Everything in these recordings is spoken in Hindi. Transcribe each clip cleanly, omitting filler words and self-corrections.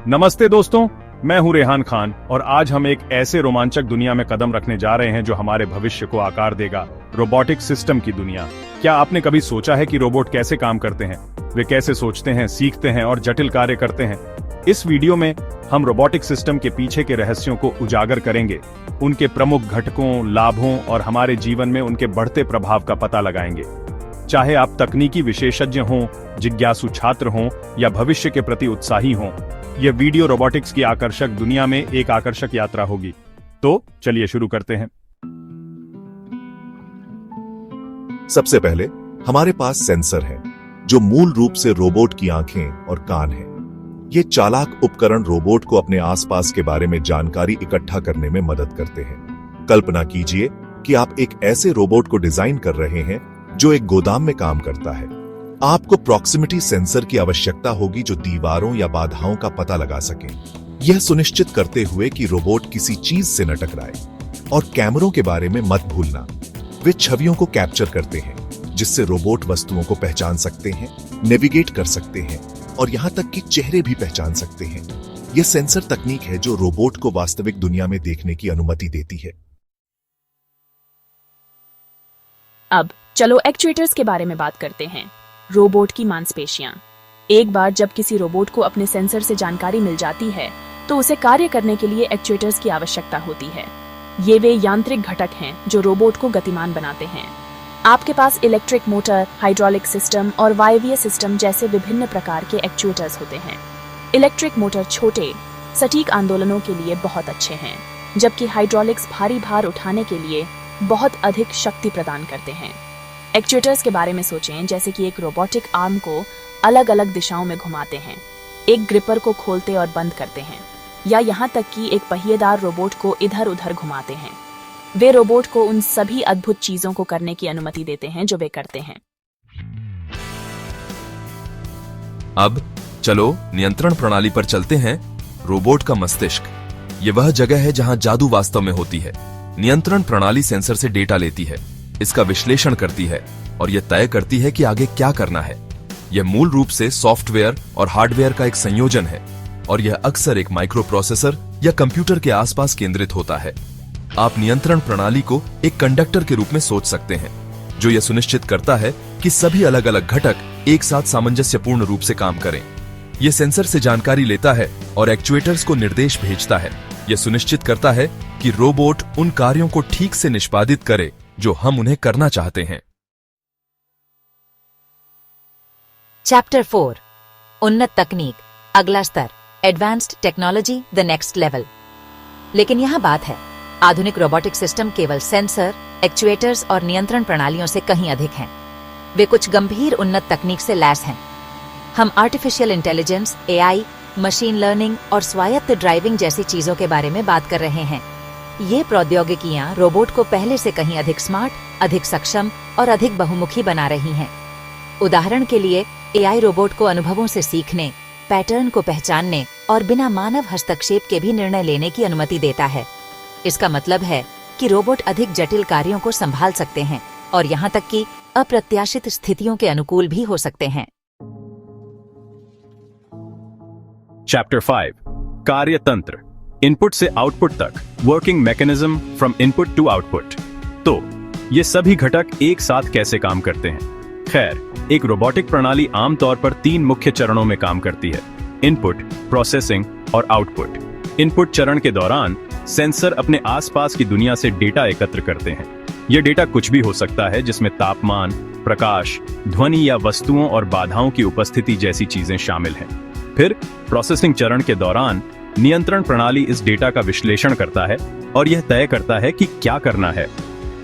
नमस्ते दोस्तों, मैं हूं रेहान खान और आज हम एक ऐसे रोमांचक दुनिया में कदम रखने जा रहे हैं जो हमारे भविष्य को आकार देगा, रोबोटिक सिस्टम की दुनिया। क्या आपने कभी सोचा है कि रोबोट कैसे काम करते हैं, वे कैसे सोचते हैं, सीखते हैं और जटिल कार्य करते हैं? इस वीडियो में हम रोबोटिक सिस्टम के पीछे के रहस्यों को उजागर करेंगे, उनके प्रमुख घटकों, लाभों और हमारे जीवन में उनके बढ़ते प्रभाव का पता लगाएंगे। चाहे आप तकनीकी विशेषज्ञ हों, जिज्ञासु छात्र हों या भविष्य के प्रति उत्साही हों, यह वीडियो रोबोटिक्स की आकर्षक दुनिया में एक आकर्षक यात्रा होगी। तो चलिए शुरू करते हैं। सबसे पहले हमारे पास सेंसर है, जो मूल रूप से रोबोट की आंखें और कान हैं। ये चालाक उपकरण रोबोट को अपने आसपास के बारे में जानकारी इकट्ठा करने में मदद करते हैं। कल्पना कीजिए कि आप एक ऐसे रोबोट को डिजाइन कर रहे हैं जो एक गोदाम में काम करता है। आपको प्रॉक्सिमिटी सेंसर की आवश्यकता होगी जो दीवारों या बाधाओं का पता लगा सके, यह सुनिश्चित करते हुए कि रोबोट किसी चीज से न टकराए। और कैमरों के बारे में मत भूलना, वे छवियों को कैप्चर करते हैं जिससे रोबोट वस्तुओं को पहचान सकते हैं, नेविगेट कर सकते हैं और यहां तक कि चेहरे भी पहचान सकते हैं। यह सेंसर तकनीक है जो रोबोट को वास्तविक दुनिया में देखने की अनुमति देती है। अब चलो एक्चुएटर्स के बारे में बात करते हैं। रोबोट की मांसपेशियां। एक बार जब किसी रोबोट को अपने सेंसर से जानकारी मिल जाती है तो उसे कार्य करने के लिए एक्चुएटर्स की आवश्यकता होती है। ये वे यांत्रिक घटक हैं जो रोबोट को गतिमान बनाते हैं। आपके पास इलेक्ट्रिक मोटर, हाइड्रोलिक सिस्टम और वायवीय सिस्टम जैसे विभिन्न प्रकार के एक्चुएटर्स होते हैं। इलेक्ट्रिक मोटर छोटे, सटीक आंदोलनों के लिए बहुत अच्छे हैं, जबकि हाइड्रोलिक्स भारी भार उठाने के लिए बहुत अधिक शक्ति प्रदान करते हैं। एक्चुएटर्स के बारे में सोचें जैसे कि एक रोबोटिक आर्म को अलग अलग दिशाओं में घुमाते हैं, एक ग्रिपर को खोलते और बंद करते हैं, या यहाँ तक कि एक पहिएदार रोबोट को इधर उधर घुमाते हैं। वे रोबोट को उन सभी अद्भुत चीजों को करने की अनुमति देते हैं जो वे करते हैं। अब चलो नियंत्रण प्रणाली पर चलते हैं। रोबोट का मस्तिष्क, यह वह जगह है जहां जादू वास्तव में होती है। नियंत्रण प्रणाली सेंसर से डेटा लेती है, इसका विश्लेषण करती है और यह तय करती है कि आगे क्या करना है। यह मूल रूप से सॉफ्टवेयर और हार्डवेयर का एक संयोजन है और यह अक्सर एक माइक्रो प्रोसेसर या कंप्यूटर के आसपास केंद्रित होता है। आप नियंत्रण प्रणाली को एक कंडक्टर के रूप में सोच सकते हैं, जो यह सुनिश्चित करता है कि सभी अलग अलग घटक एक साथ सामंजस्यपूर्ण रूप से काम करें। यह सेंसर से जानकारी लेता है और एक्चुएटर्स को निर्देश भेजता है। यह सुनिश्चित करता है कि रोबोट उन कार्यों को ठीक से निष्पादित करे जो हम उन्हें करना चाहते हैं। चैप्टर 4, उन्नत तकनीक, अगला स्तर, advanced technology, the next level. लेकिन यहाँ बात है, आधुनिक रोबोटिक सिस्टम केवल सेंसर, एक्चुएटर्स और नियंत्रण प्रणालियों से कहीं अधिक हैं। वे कुछ गंभीर उन्नत तकनीक से लैस हैं। हम artificial intelligence, AI, machine learning और स्वायत्त ड्राइविंग जैसी चीजों के बारे में बात कर रहे हैं। ये प्रौद्योगिकियां रोबोट को पहले से कहीं अधिक स्मार्ट, अधिक सक्षम और अधिक बहुमुखी बना रही हैं। उदाहरण के लिए, एआई रोबोट को अनुभवों से सीखने, पैटर्न को पहचानने और बिना मानव हस्तक्षेप के भी निर्णय लेने की अनुमति देता है। इसका मतलब है कि रोबोट अधिक जटिल कार्यों को संभाल सकते हैं और यहाँ तक कि अप्रत्याशित स्थितियों के अनुकूल भी हो सकते हैं। चैप्टर 5, कार्यतंत्र, इनपुट से आउटपुट तक, working mechanism from input to output. तो ये सभी घटक एक साथ कैसे काम करते हैं? खैर, एक रोबोटिक प्रणाली आमतौर पर 3 मुख्य चरणों में काम करती है: इनपुट, प्रोसेसिंग और आउटपुट। इनपुट चरण के दौरान सेंसर अपने आसपास की दुनिया से डेटा एकत्र करते हैं। यह डेटा कुछ भी हो सकता है, जिसमें तापमान, प्रकाश, ध्वनि या वस्तुओं और बाधाओं की उपस्थिति जैसी चीजें शामिल हैं। फिर प्रोसेसिंग चरण के दौरान नियंत्रण प्रणाली इस डेटा का विश्लेषण करता है और यह तय करता है कि क्या करना है।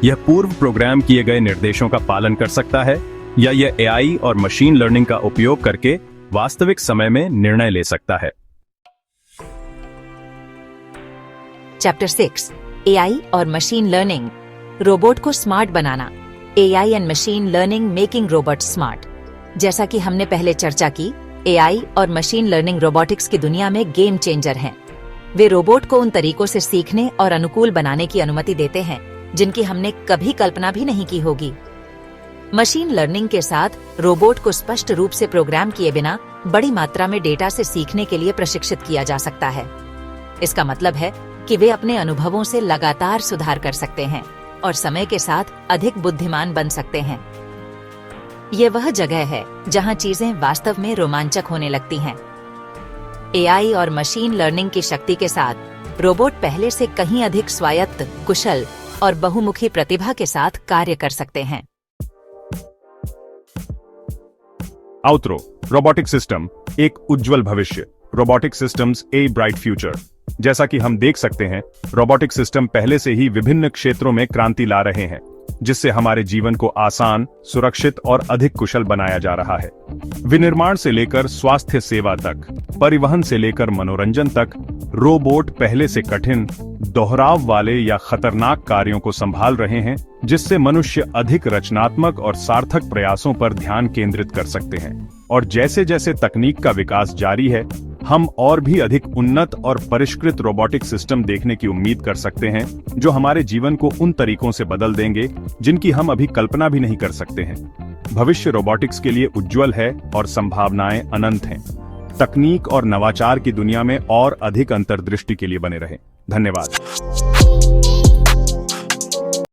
यह पूर्व प्रोग्राम किए गए निर्देशों का पालन कर सकता है या यह एआई और मशीन लर्निंग का उपयोग करके वास्तविक समय में निर्णय ले सकता है। चैप्टर 6, एआई और मशीन लर्निंग, रोबोट को smart banana. AI and machine learning making robot smart. जैसा कि हमने पहले चर्चा की, एआई और मशीन लर्निंग रोबोटिक्स की दुनिया में गेम चेंजर हैं। वे रोबोट को उन तरीकों से सीखने और अनुकूल बनाने की अनुमति देते हैं जिनकी हमने कभी कल्पना भी नहीं की होगी। मशीन लर्निंग के साथ रोबोट को स्पष्ट रूप से प्रोग्राम किए बिना बड़ी मात्रा में डेटा से सीखने के लिए प्रशिक्षित किया जा सकता है। इसका मतलब है कि वे अपने अनुभवों से लगातार सुधार कर सकते हैं और समय के साथ अधिक बुद्धिमान बन सकते हैं। ये वह जगह है जहां चीजें वास्तव में रोमांचक होने लगती हैं। एआई और मशीन लर्निंग की शक्ति के साथ रोबोट पहले से कहीं अधिक स्वायत्त, कुशल और बहुमुखी प्रतिभा के साथ कार्य कर सकते हैं। आउटरो, रोबोटिक सिस्टम एक उज्जवल भविष्य, robotic systems a bright future. जैसा कि हम देख सकते हैं, रोबोटिक सिस्टम पहले से ही विभिन्न क्षेत्रों में क्रांति ला रहे हैं, जिससे हमारे जीवन को आसान, सुरक्षित और अधिक कुशल बनाया जा रहा है। विनिर्माण से लेकर स्वास्थ्य सेवा तक, परिवहन से लेकर मनोरंजन तक, रोबोट पहले से कठिन, दोहराव वाले या खतरनाक कार्यों को संभाल रहे हैं, जिससे मनुष्य अधिक रचनात्मक और सार्थक प्रयासों पर ध्यान केंद्रित कर सकते हैं। और जैसे जैसे तकनीक का विकास जारी है, हम और भी अधिक उन्नत और परिष्कृत रोबोटिक सिस्टम देखने की उम्मीद कर सकते हैं, जो हमारे जीवन को उन तरीकों से बदल देंगे जिनकी हम अभी कल्पना भी नहीं कर सकते हैं। भविष्य रोबोटिक्स के लिए उज्जवल है और संभावनाएं अनंत हैं। तकनीक और नवाचार की दुनिया में और अधिक अंतर्दृष्टि के लिए बने रहें। धन्यवाद।